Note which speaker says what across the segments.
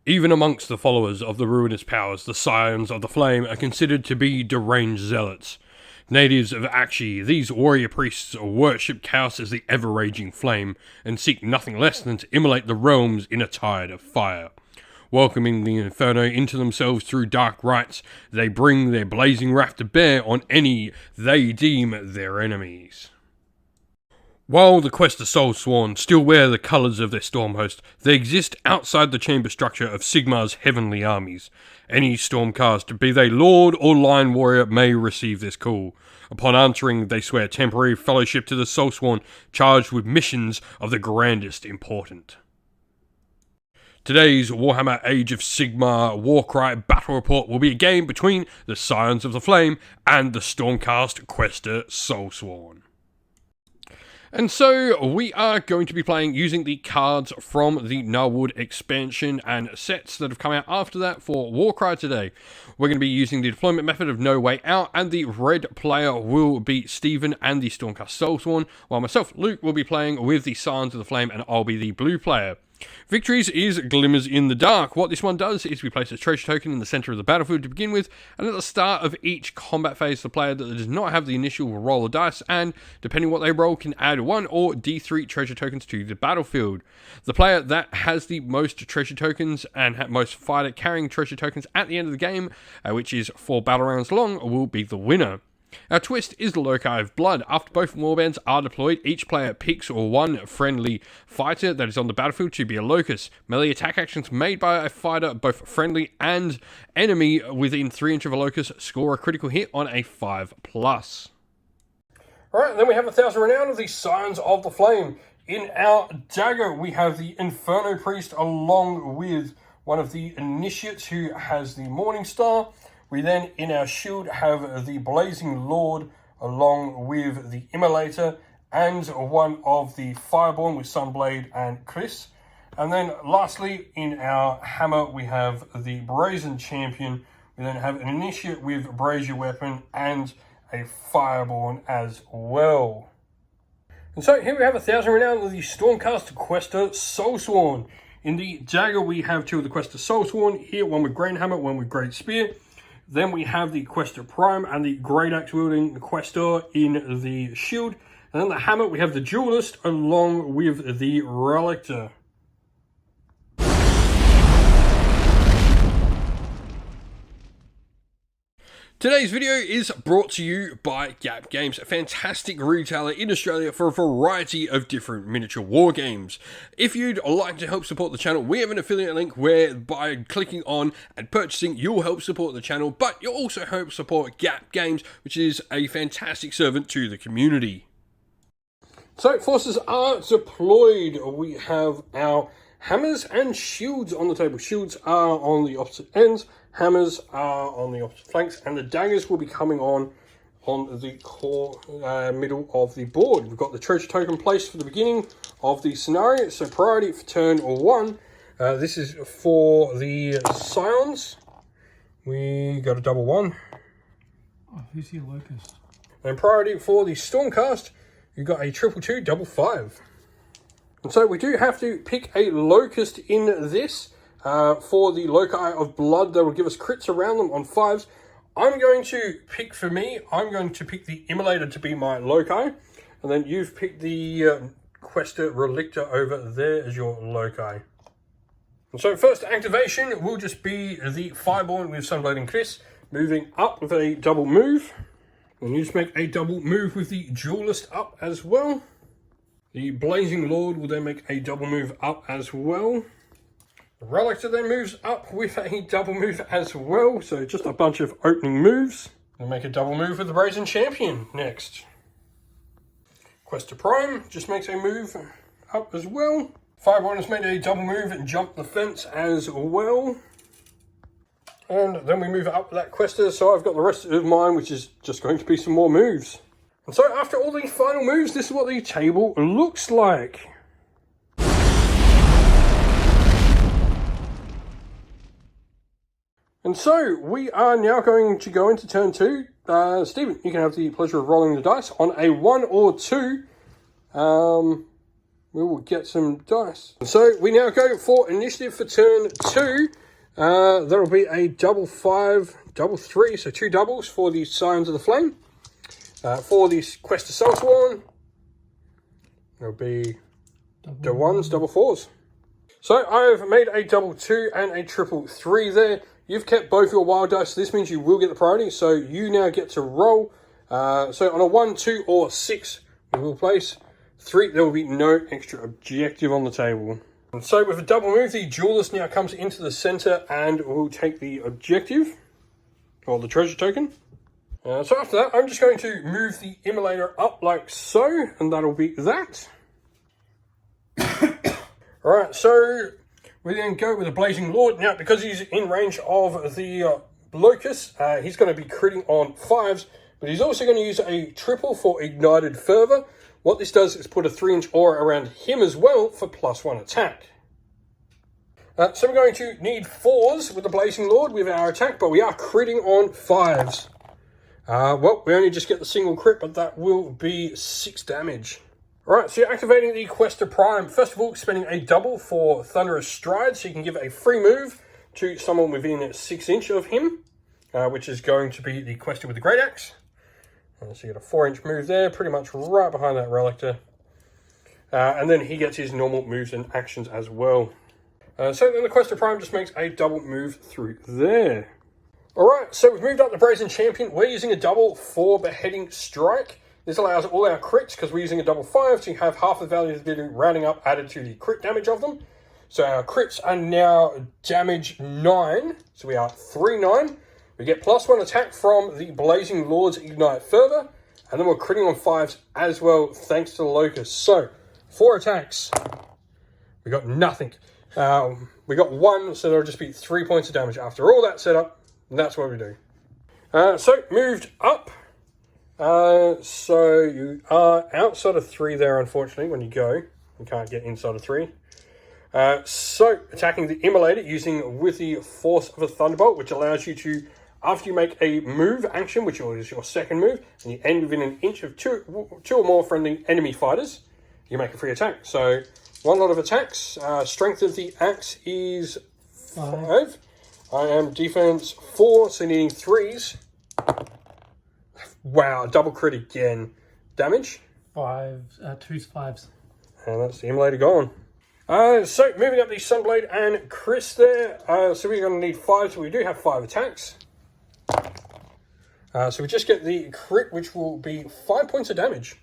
Speaker 1: Even amongst the followers of the ruinous powers, the Scions of the Flame are considered to be deranged zealots. Natives of Akshi, these warrior priests worship chaos as the ever-raging flame, and seek nothing less than to immolate the realms in a tide of fire. Welcoming the inferno into themselves through dark rites, they bring their blazing wrath to bear on any they deem their enemies. While the Questor Soulsworn still wear the colours of their storm host, they exist outside the chamber structure of Sigmar's heavenly armies. Any Stormcast, be they Lord or Line Warrior, may receive this call. Upon answering, they swear temporary fellowship to the Soulsworn, charged with missions of the grandest importance. Today's Warhammer Age of Sigmar Warcry battle report will be a game between the Scions of the Flame and the Stormcast Questor Soulsworn. And so we are going to be playing using the cards from the Narwood expansion and sets that have come out after that for Warcry today. We're going to be using the deployment method of No Way Out, and the red player will be Stephen and the Stormcast Soulsworn, while myself, Luke, will be playing with the Scions of the Flame, and I'll be the blue player. Victories is Glimmers in the Dark. What this one does is we place a treasure token in the center of the battlefield to begin with, and at the start of each combat phase, the player that does not have the initial roll of dice, and depending what they roll, can add 1 or D3 treasure tokens to the battlefield. The player that has the most treasure tokens and most fighter carrying treasure tokens at the end of the game, which is 4 battle rounds long, will be the winner. Our twist is the Loci of Blood. After both warbands are deployed, each player picks one friendly fighter that is on the battlefield to be a locus. Melee attack actions made by a fighter, both friendly and enemy, within 3 inches of a locus score a critical hit on a 5+. Alright, then we have 1,000 Renown of the Scions of the Flame. In our dagger, we have the Inferno Priest along with one of the Initiates who has the Morning Star. We then, in our shield, have the Blazing Lord along with the Immolator and one of the Fireborn with Sunblade and Chris. And then, lastly, in our hammer, we have the Brazen Champion. We then have an Initiate with Brazier Weapon and a Fireborn as well. And so, here we have 1,000 Renown of the Stormcast Questor Soulsworn. In the dagger, we have 2 of the Questor Soulsworn. Here, one with Grain Hammer, one with Great Spear. Then we have the Questor Prime and the Great Axe wielding Questor in the shield. And then the hammer, we have the Duelist along with the Relictor. Today's video is brought to you by Gap Games, a fantastic retailer in Australia for a variety of different miniature war games. If you'd like to help support the channel, we have an affiliate link where by clicking on and purchasing, you'll help support the channel, but you'll also help support Gap Games, which is a fantastic servant to the community. So, forces are deployed. We have our hammers and shields on the table. Shields are on the opposite ends. Hammers are on the opposite flanks, and the daggers will be coming on the core middle of the board. We've got the treasure token placed for the beginning of the scenario, so priority for turn 1. This is for the Scions. We got a double 1.
Speaker 2: Oh, who's your locust?
Speaker 1: And priority for the Stormcast, you've got a 222 double 5. And so we do have to pick a locust in this. For the Loci of Blood, that will give us crits around them on 5s. I'm going to pick, for me, I'm going to pick the Immolator to be my Loci. And then you've picked the Questor Relictor over there as your Loci. And so first activation will just be the Fireborn with Sunblade and Chris, moving up with a double move. And you just make a double move with the Duelist up as well. The Blazing Lord will then make a double move up as well. The Relictor then moves up with a double move as well, so just a bunch of opening moves. We'll make a double move with the Brazen Champion next. Questor Prime just makes a move up as well. Fireborn has made a double move and jumped the fence as well. And then we move up with that Questor, so I've got the rest of mine, which is just going to be some more moves. And so after all these final moves, this is what the table looks like. And so, we are now going to go into turn 2. Stephen, you can have the pleasure of rolling the dice on a 1 or 2. we will get some dice. So we now go for initiative for turn 2. That'll be a double 5, double 3, so 2 doubles for the Scions of the Flame. For the Questor Soulsworn, it'll be double 1s, double 4s. So I've made a double 2 and a triple 3 there. You've kept both your wild dice, so this means you will get the priority. So you now get to roll. So on a 1, 2, or 6, we will place 3. There will be no extra objective on the table. And so with a double move, the duelist now comes into the center and will take the objective, or the treasure token. So after that, I'm just going to move the immolator up like so, and that'll be that. Alright, so we then go with the Blazing Lord. Now, because he's in range of the Locust, he's going to be critting on 5s, but he's also going to use a triple for Ignited Fervor. What this does is put a 3-inch aura around him as well for +1 attack. So we're going to need 4s with the Blazing Lord with our attack, but we are critting on 5s. Well, we only just get the single crit, but that will be 6 damage. Alright, so you're activating the Questor Prime. First of all, spending a double for Thunderous Stride, so you can give a free move to someone within 6 inch of him, which is going to be the Questor with the Great Axe. So you get a 4-inch move there, pretty much right behind that Relictor. And then he gets his normal moves and actions as well. So then the Questor Prime just makes a double move through there. Alright, so we've moved up the Brazen Champion. We're using a double for Beheading Strike. This allows all our crits, because we're using a double 5, to have half the value of the ability rounding up added to the crit damage of them. So our crits are now damage 9. So we are 3-9. We get +1 attack from the Blazing Lord's Ignite Fervor. And then we're critting on 5s as well, thanks to the Locust. So, 4 attacks. We got nothing. We got 1, so there'll just be 3 points of damage after all that setup. And that's what we do. So, moved up. So you are outside of 3 there, unfortunately, when you go. You can't get inside of 3. So, attacking the Immolator using with the Force of a Thunderbolt, which allows you to, after you make a move action, which is your second move, and you end within an inch of 2 or more friendly enemy fighters, you make a free attack. So, 1 lot of attacks. Strength of the axe is 5. I am defense 4, so needing 3s. Wow, double crit again. Damage?
Speaker 2: 2s, 5s.
Speaker 1: And that's the Immolator gone. So, moving up the Sunblade and Chris there. So we're going to need 5, so we do have 5 attacks. So we just get the crit, which will be 5 points of damage.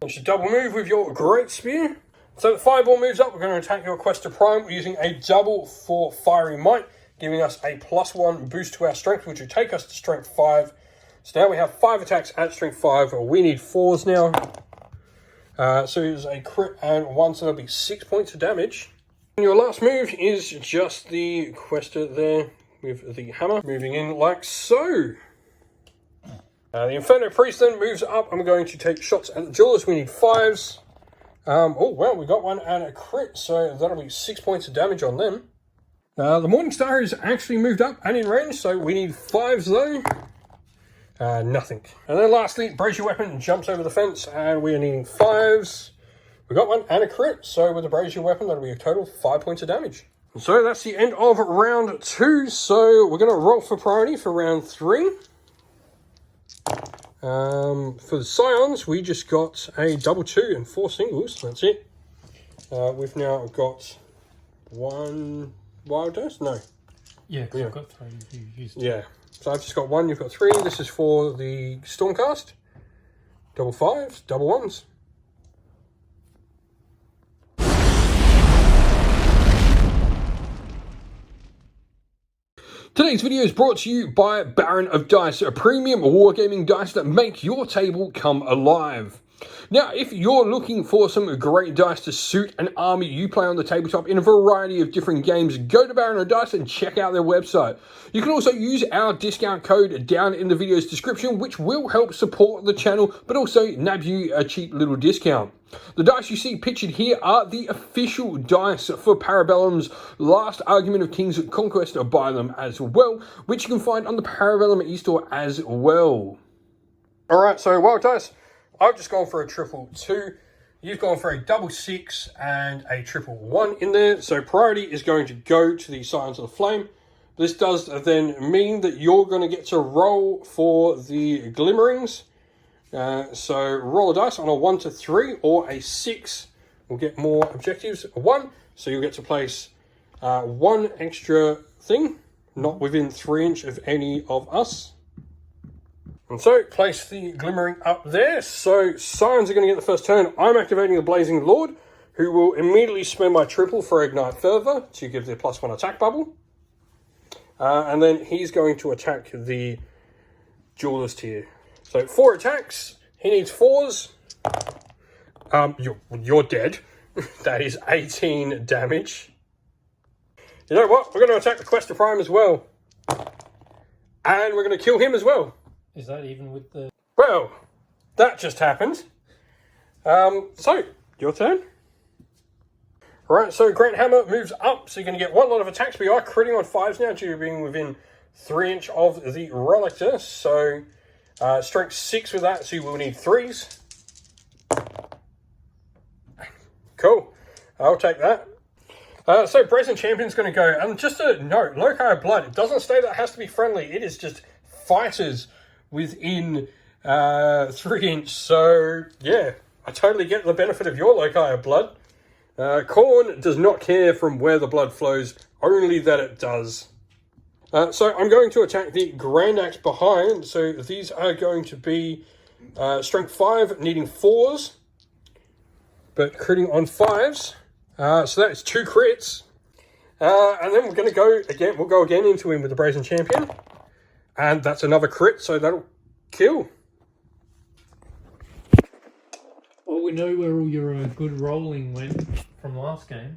Speaker 1: You should double move with your Great Spear. So the fireball moves up. We're going to attack your Questor Prime. We're using a double for Fiery Might, giving us a +1 boost to our strength, which will take us to strength 5. So now we have 5 attacks at strength 5. We need 4s now. So it's a crit and 1, so that'll be 6 points of damage. And your last move is just the Questor there with the hammer, moving in like so. The Inferno Priest then moves up, and we're going to take shots at the Duelist. We need 5s. Oh, well, we got 1 and a crit, so that'll be 6 points of damage on them. The Morningstar has actually moved up and in range, so we need 5s though. Nothing. And then lastly, Brazier Weapon jumps over the fence, and we are needing 5s. We got 1 and a crit, so with the Brazier Weapon, that'll be a total of 5 points of damage. And so that's the end of round 2, so we're going to roll for priority for round 3. For the Scions, we just got a double 2 and 4 singles. That's it. We've now got 1 wild dice. No.
Speaker 2: Yeah, because I've got 3. You used 2.
Speaker 1: Yeah. So I've just got 1. You've got 3. This is for the Stormcast. Double 5s, double 1s. Today's video is brought to you by Baron of Dice, a premium wargaming dice that make your table come alive. Now, if you're looking for some great dice to suit an army you play on the tabletop in a variety of different games, go to Baron of Dice and check out their website. You can also use our discount code down in the video's description, which will help support the channel, but also nab you a cheap little discount. The dice you see pictured here are the official dice for Parabellum's Last Argument of Kings Conquest by them as well, which you can find on the Parabellum e-store as well. Alright, so wild dice. I've just gone for a triple 2. You've gone for a double 6 and a triple 1 in there. So priority is going to go to the Scions of the Flame. This does then mean that you're going to get to roll for the Glimmerings. So roll a dice on a 1 to 3 or a 6. We'll get more objectives. A 1. So you'll get to place one extra thing, not within 3 inch of any of us. And so place the Glimmering up there. So Scions are going to get the first turn. I'm activating the Blazing Lord, who will immediately spend my triple for Ignite Fervor to give the +1 attack bubble. And then he's going to attack the Duelist here. So 4 attacks. He needs 4s. You're dead. That is 18 damage. You know what? We're going to attack the Questor Prime as well. And we're going to kill him as well.
Speaker 2: Is that even with the...
Speaker 1: Well, that just happened. So, your turn. Alright, so Grant Hammer moves up, so you're going to get 1 lot of attacks, but you are critting on 5s now due to being within 3 inch of the Relictor. So, strength 6 with that, so you will need 3s. Cool. I'll take that. So Brazen Champion's going to go, and just a note, Loci of Blood, it doesn't say that it has to be friendly, it is just fighters within 3 inch, so yeah, I totally get the benefit of your Loci of Blood. Khorne does not care from where the blood flows, only that it does. So I'm going to attack the Grand Axe behind, so these are going to be strength 5, needing 4s, but critting on 5s. So that is 2 crits. And then we're going to go again. We'll go again into him with the Brazen Champion. And that's another crit, so that'll kill.
Speaker 2: Well, we know where all your good rolling went from last game.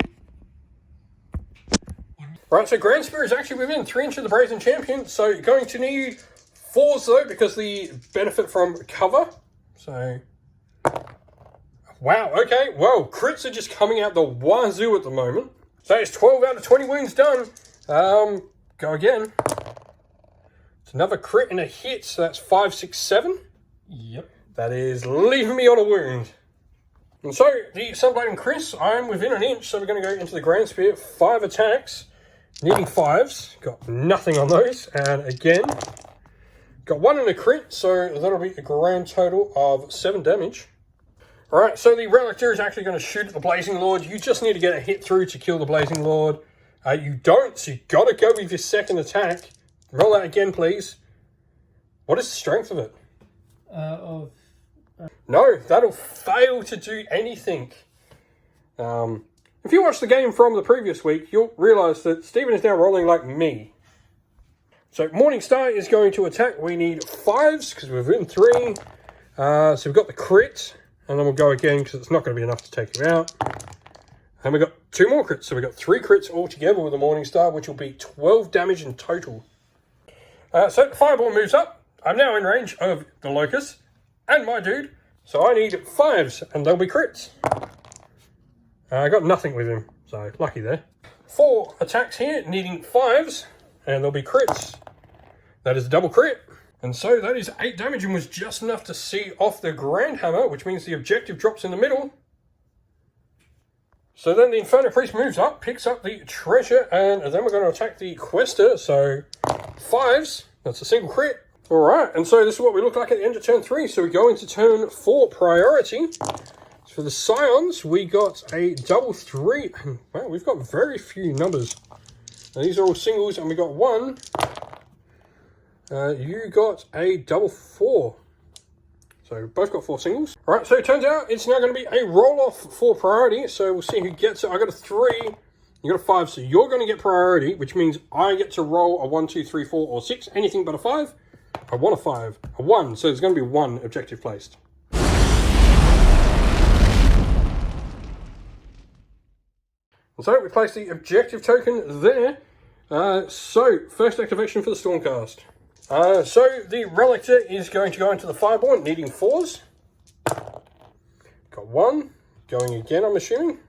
Speaker 1: Right, so Grand Spear is actually within 3 inches of the Brazen Champion. So you're going to need 4s though, because the benefit from cover. So... Wow, okay, well, crits are just coming out the wazoo at the moment. So it's 12 out of 20 wounds done. Go again. It's another crit and a hit, so that's 5, 6, 7.
Speaker 2: Yep.
Speaker 1: That is leaving me on a wound. And so, the Sunblade and Chris, I'm within an inch, so we're going to go into the Grand Spear. 5 attacks, needing 5s. Got nothing on those, and again, got 1 in a crit, so that'll be a grand total of 7 damage. Alright, so the Relictor is actually going to shoot at the Blazing Lord. You just need to get a hit through to kill the Blazing Lord. You don't, so you've got to go with your second attack. Roll that again, please. What is the strength of it? No, that'll fail to do anything. If you watched the game from the previous week, you'll realise that Stephen is now rolling like me. So Morningstar is going to attack. We need 5s, because we're within 3. So we've got the crit. And then we'll go again because it's not going to be enough to take him out. And we've got 2 more crits. So we've got 3 crits altogether with the Morningstar, which will be 12 damage in total. So the Fireball moves up. I'm now in range of the Locust and my dude. So I need 5s and they'll be crits. I got nothing with him, so lucky there. 4 attacks here, needing 5s, and they'll be crits. That is a double crit. And so that is 8 damage and was just enough to see off the Grand Hammer, which means the objective drops in the middle. So then the Inferno Priest moves up, picks up the treasure, and then we're going to attack the Questor. So 5s, that's a single crit. Alright, and so this is what we look like at the end of turn 3. So we go into turn 4 priority. So for the Scions, we got a double 3. Wow, we've got very few numbers. Now these are all singles, and we got 1. You got a double 4. So both got 4 singles. Alright, so it turns out it's now going to be a roll-off for priority. So we'll see who gets it. I got a 3. You got a 5. So you're going to get priority, which means I get to roll a 1, 2, 3, 4, or 6. Anything but a 5. I want a 5. A 1. So there's going to be 1 objective placed. And so we place the objective token there. So first activation for the Stormcast. So the Relictor is going to go into the Fireball, needing 4s. Got 1. Going again, I'm assuming.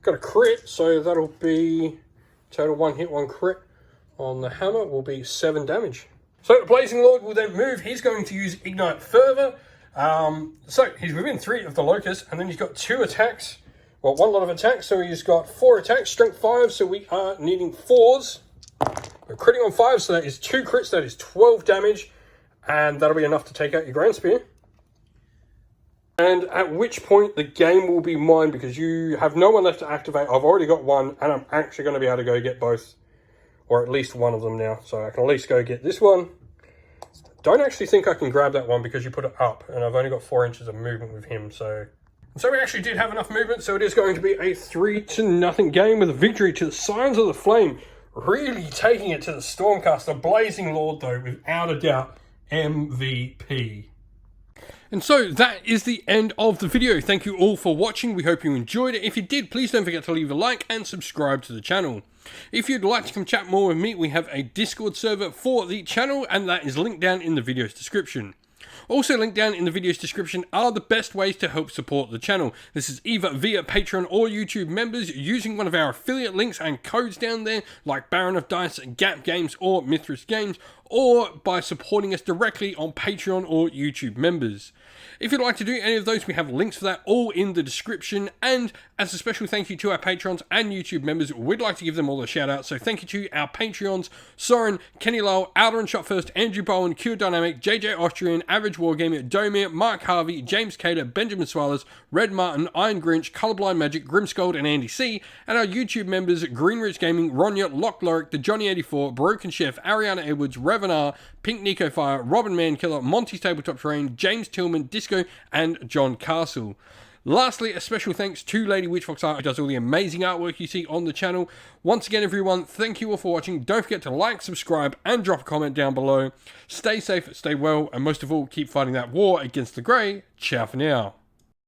Speaker 1: Got a crit, so that'll be total 1 hit, 1 crit on the hammer will be 7 damage. So the Blazing Lord will then move. He's going to use Ignite Fervor. So he's within 3 of the locus, and then he's got 2 attacks. Well, 1 lot of attacks, so he's got 4 attacks, strength 5, so we are needing 4s. We're critting on 5, so that is 2 crits, that is 12 damage, and that'll be enough to take out your Grand Spear. And at which point the game will be mine, because you have no one left to activate. I've already got 1, and I'm actually going to be able to go get both, or at least one of them now. So I can at least go get this one. Don't actually think I can grab that one because you put it up, and I've only got 4 inches of movement with him. So we actually did have enough movement, so it is going to be a 3-0 game with a victory to the Scions of the Flame. Really taking it to the Stormcaster. Blazing Lord, though, without a doubt, MVP. And so that is the end of the video. Thank you all for watching. We hope you enjoyed it. If you did, please don't forget to leave a like and subscribe to the channel. If you'd like to come chat more with me, we have a Discord server for the channel, and that is linked down in the video's description. Also linked down in the video's description are the best ways to help support the channel. This is either via Patreon or YouTube members using one of our affiliate links and codes down there, like Baron of Dice, Gap Games, or Mithras Games, or by supporting us directly on Patreon or YouTube members. If you'd like to do any of those, we have links for that all in the description. And as a special thank you to our Patrons and YouTube members, we'd like to give them all a shout out. So thank you to our Patreons: Soren, Kenny Lowell, Outer and Shot First, Andrew Bowen, Q Dynamic, JJ Austrian, Average Wargamer, Domir, Mark Harvey, James Cater, Benjamin Swallows, Red Martin, Iron Grinch, Colorblind Magic, Grimscold, and Andy C. And our YouTube members: Greenridge Gaming, Ronya, Lock Lorick, The Johnny84, Broken Chef, Ariana Edwards, Revenar, Pink Nico Fire, Robin Mankiller, Monty's Tabletop Terrain, James Tillman, Disco, and John Castle. Lastly, a special thanks to Lady Witchfox Art, who does all the amazing artwork you see on the channel. Once again, everyone, thank you all for watching. Don't forget to like, subscribe, and drop a comment down below. Stay safe, stay well, and most of all, keep fighting that war against the Grey. Ciao for now.